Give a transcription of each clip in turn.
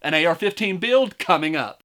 An AR-15 build coming up.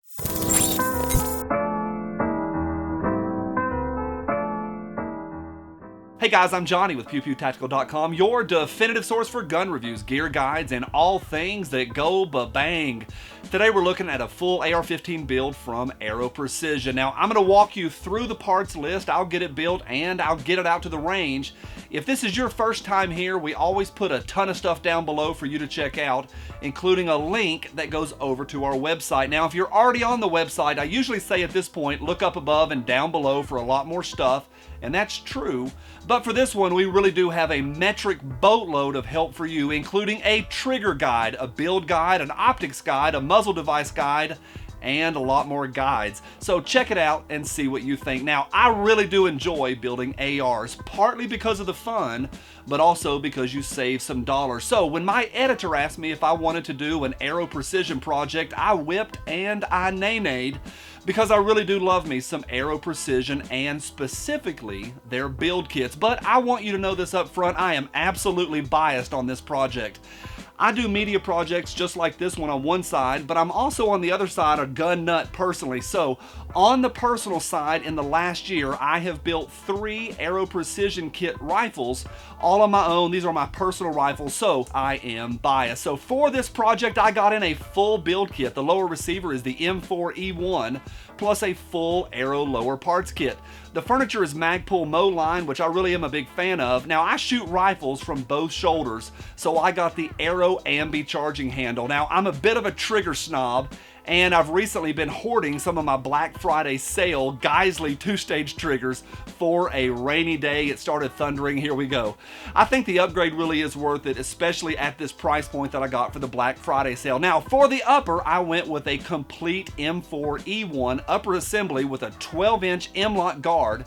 Hey guys, I'm Johnny with PewPewTactical.com, your definitive source for gun reviews, gear guides, and all things that go ba-bang. Today we're looking at a full AR-15 build from Aero Precision. Now, I'm going to walk you through the parts list, I'll get it built, and I'll get it out to the range. If this is your first time here, we always put a ton of stuff down below for you to check out, including a link that goes over to our website. Now, if you're already on the website, I usually say at this point, look up above and down below for a lot more stuff, and that's true. But for this one, we really do have a metric boatload of help for you, including a trigger guide, a build guide, an optics guide, a muzzle device guide, and a lot more guides. So check it out and see what you think. Now, I really do enjoy building ARs, partly because of the fun, but also because you save some dollars. So when my editor asked me if I wanted to do an Aero Precision project, I whipped and I nay-nayed, because I really do love me some Aero Precision and specifically their build kits. But I want you to know this up front, I am absolutely biased on this project. I do media projects just like this one on one side, but I'm also on the other side a gun nut personally. So on the personal side, in the last year, I have built 3 Aero Precision kit rifles, all on my own. These are my personal rifles, so I am biased. So for this project, I got in a full build kit. The lower receiver is the M4E1, plus a full Aero lower parts kit. The furniture is Magpul Moline, which I really am a big fan of. Now, I shoot rifles from both shoulders, so I got the Aero Ambi charging handle. Now, I'm a bit of a trigger snob, and I've recently been hoarding some of my Black Friday sale Geisley 2-stage triggers for a rainy day. It started thundering, here we go. I think the upgrade really is worth it, especially at this price point that I got for the Black Friday sale. Now, for the upper, I went with a complete M4E1 upper assembly with a 12-inch M-LOK guard.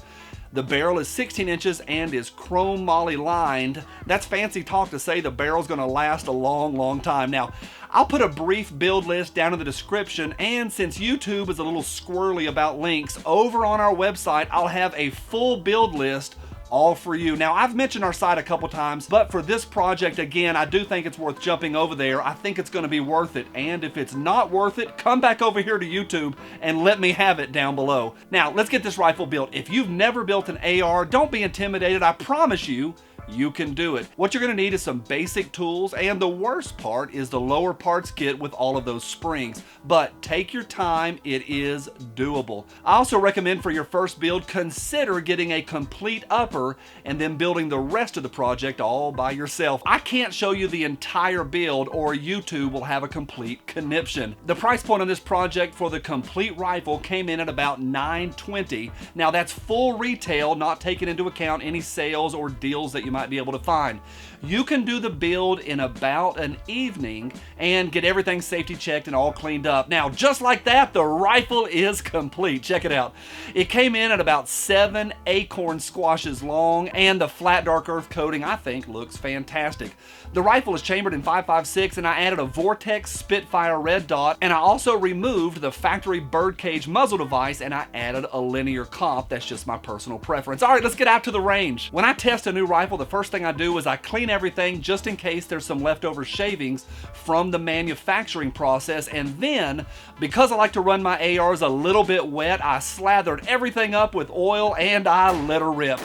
The barrel is 16 inches and is chrome moly lined. That's fancy talk to say the barrel's gonna last a long, long time. Now, I'll put a brief build list down in the description, and since YouTube is a little squirrely about links, over on our website, I'll have a full build list all for you. Now, I've mentioned our site a couple times, but for this project, again, I do think it's worth jumping over there. I think it's gonna be worth it, and if it's not worth it, come back over here to YouTube and let me have it down below. Now, let's get this rifle built. If you've never built an AR, don't be intimidated. I promise you, you can do it. What you're gonna need is some basic tools, and the worst part is the lower parts kit with all of those springs. But take your time, it is doable. I also recommend for your first build, consider getting a complete upper and then building the rest of the project all by yourself. I can't show you the entire build or YouTube will have a complete conniption. The price point on this project for the complete rifle came in at about $920. Now that's full retail, not taking into account any sales or deals that you might be able to find. You can do the build in about an evening and get everything safety checked and all cleaned up. Now, just like that, the rifle is complete. Check it out. It came in at about 7 acorn squashes long, and the flat dark earth coating, I think, looks fantastic. The rifle is chambered in 5.56, and I added a Vortex Spitfire red dot, and I also removed the factory birdcage muzzle device, and I added a linear comp. That's just my personal preference. All right, let's get out to the range. When I test a new rifle, the first thing I do is I clean everything just in case there's some leftover shavings from the manufacturing process, and then, because I like to run my ARs a little bit wet, I slathered everything up with oil and I let her rip.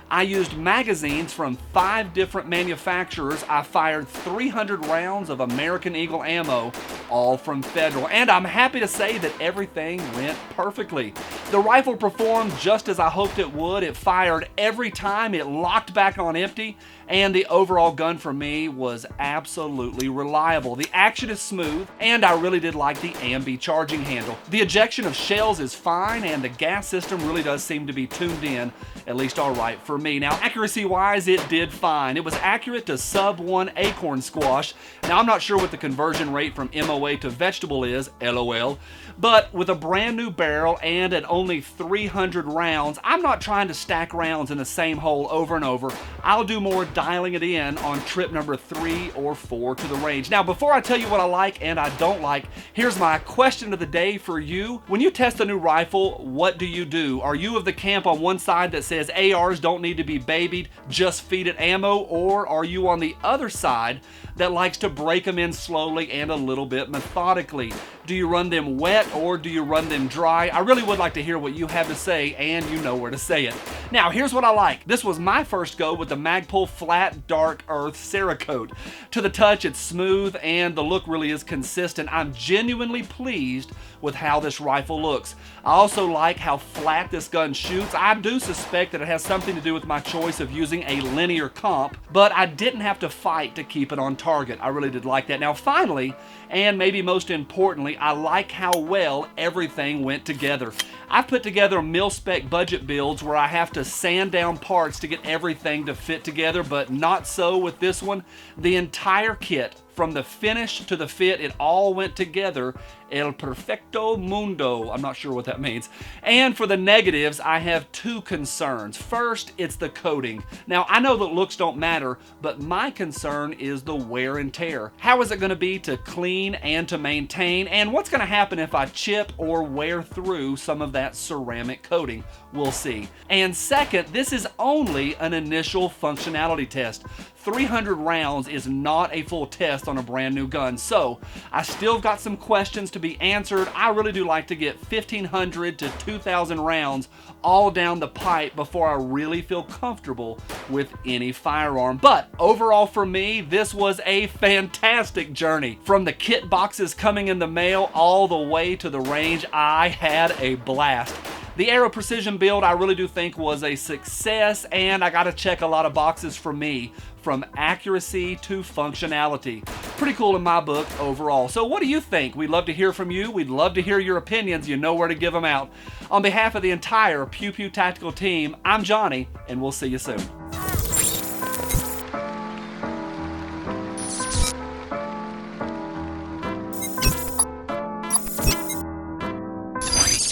I used magazines from 5 different manufacturers. I fired 300 rounds of American Eagle ammo, all from Federal, and I'm happy to say that everything went perfectly. The rifle performed just as I hoped it would. It fired every time, it locked back on empty, and the overall gun for me was absolutely reliable. The action is smooth, and I really did like the Ambi charging handle. The ejection of shells is fine, and the gas system really does seem to be tuned in, at least all right for me. Now, accuracy-wise, it did fine. It was accurate to sub-1 acorn squash. Now, I'm not sure what the conversion rate from MOA to vegetable is, LOL, but with a brand new barrel and at only 300 rounds, I'm not trying to stack rounds in the same hole over and over. I'll do more dialing it in on trip number 3 or 4 to the range. Now, before I tell you what I like and I don't like, here's my question of the day for you. When you test a new rifle, what do you do? Are you of the camp on one side that says ARs don't need to be babied, just feed it ammo, or are you on the other side that likes to break them in slowly and a little bit methodically. Do you run them wet or do you run them dry? I really would like to hear what you have to say, and you know where to say it. Now, here's what I like. This was my first go with the Magpul Flat Dark Earth Cerakote. To the touch, it's smooth and the look really is consistent. I'm genuinely pleased with how this rifle looks. I also like how flat this gun shoots. I do suspect that it has something to do with my choice of using a linear comp, but I didn't have to fight to keep it on target. I really did like that. Now finally, and maybe most importantly, I like how well everything went together. I've put together mil-spec budget builds where I have to sand down parts to get everything to fit together, but not so with this one. The entire kit, from the finish to the fit, it all went together. El perfecto mundo. I'm not sure what that means. And for the negatives, I have two concerns. First, it's the coating. Now, I know that looks don't matter, but my concern is the wear and tear. How is it going to be to clean and to maintain? And what's going to happen if I chip or wear through some of that ceramic coating? We'll see. And second, this is only an initial functionality test. 300 rounds is not a full test on a brand new gun, so I still got some questions to be answered. I really do like to get 1,500 to 2,000 rounds all down the pipe before I really feel comfortable with any firearm. But overall for me, this was a fantastic journey. From the kit boxes coming in the mail all the way to the range, I had a blast. The Aero Precision build I really do think was a success, and I gotta check a lot of boxes for me, from accuracy to functionality. Pretty cool in my book overall. So what do you think? We'd love to hear from you. We'd love to hear your opinions. You know where to give them out. On behalf of the entire Pew Pew Tactical team, I'm Johnny, and we'll see you soon.